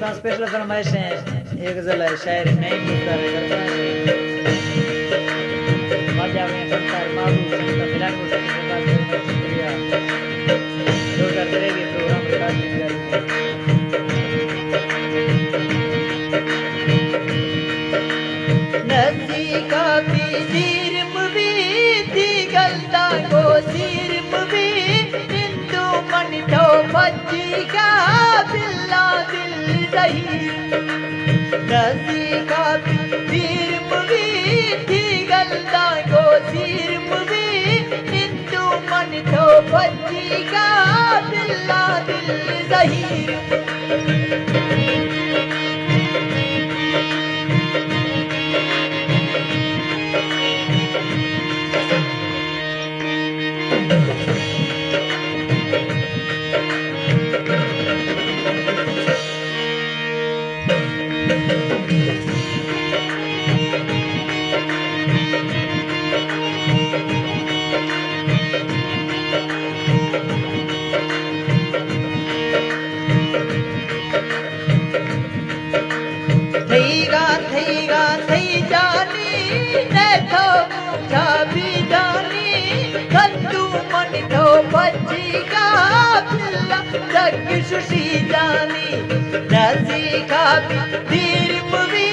दोस्तों स्पेशल फरमाइश है एक गजल है शायर नहीं पूछता करता बाजा में संतार मारू संता मिलान को प्रकाश करना शुक्रिया जो करते रहेंगे प्रोग्राम रिकॉर्ड में नसी का भी सिर्फ भी थी गलता को सिर्फ भी हिंदू मन तो बच्ची का बिल्ला दिल सही नसी का भी सिर्फ भी थी गलता को सिर्फ भी हिंदू मन तो बच्ची का बिल्ला दिल सही थई जानी ने तो मुझा भी जानी कंदू मन तो बच्ची का बिल्ला जग सुशी जानी नसी का भी सिर्फ भी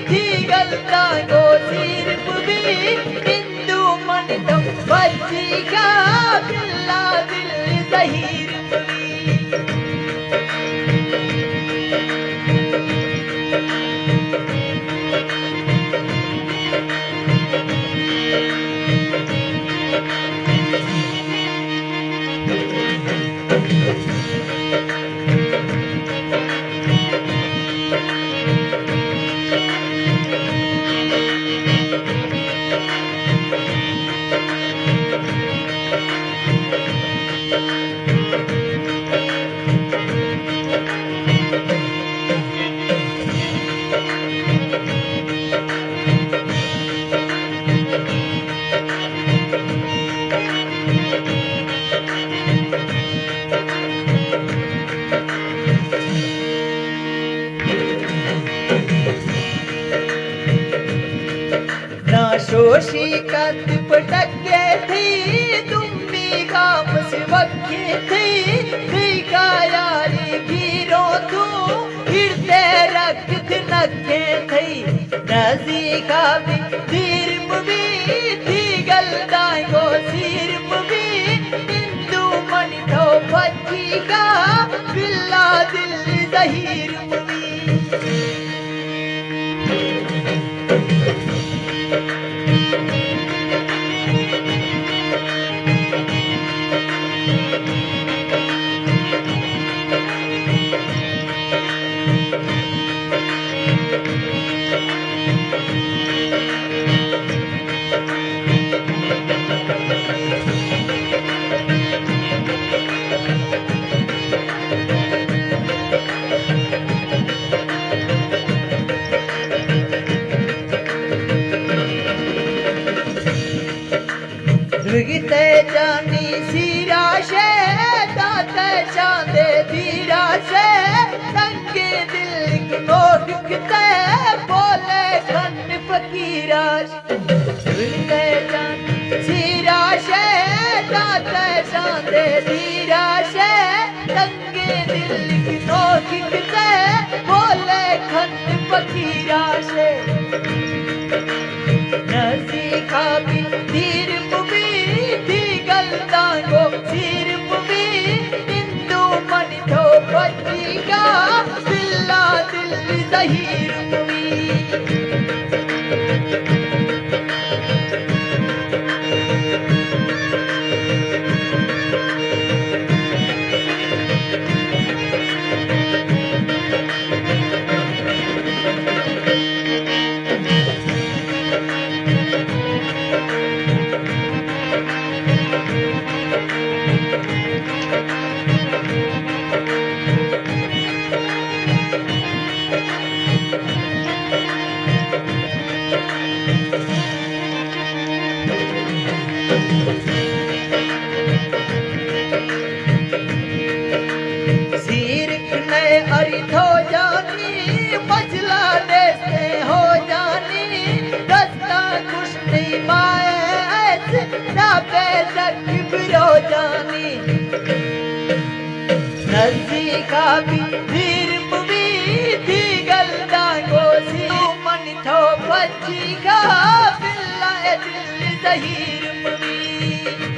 थी गलता को सिर्फ भी हिंदू मन तो बच्ची का बिल्ला दिल सही शोशी कद पटके थी तुम भी काम से वक्के थी दिखा यारी गिरो तू गिरते रक्त नके थी नजी का भी सिर्फ भी थी गलता को सिर्फ भी हिंदू मन तो बच्ची का बिल्ला दिल जहीर विगते जानी सिरा से दाते चांदे धीरा से तंगे दिल को दुखते बोले खन फकीरा विगते जानी सिरा से दाते चांदे धीरा से तंगे दिल को दुखते बोले खन फकीरा से नसी का भी सिर्फ भी थी गलता को सिर्फ भी हिंदू मन तो बच्ची का बिल्ला दिल जहीर सिर ने अरिथो जानी नहीं माए ना बेशक बिरो जानी नज़दीका भी धीर मुवी थी गलदा गोसी मन थो बची का बिल्ला दिल ज़हीर मुवी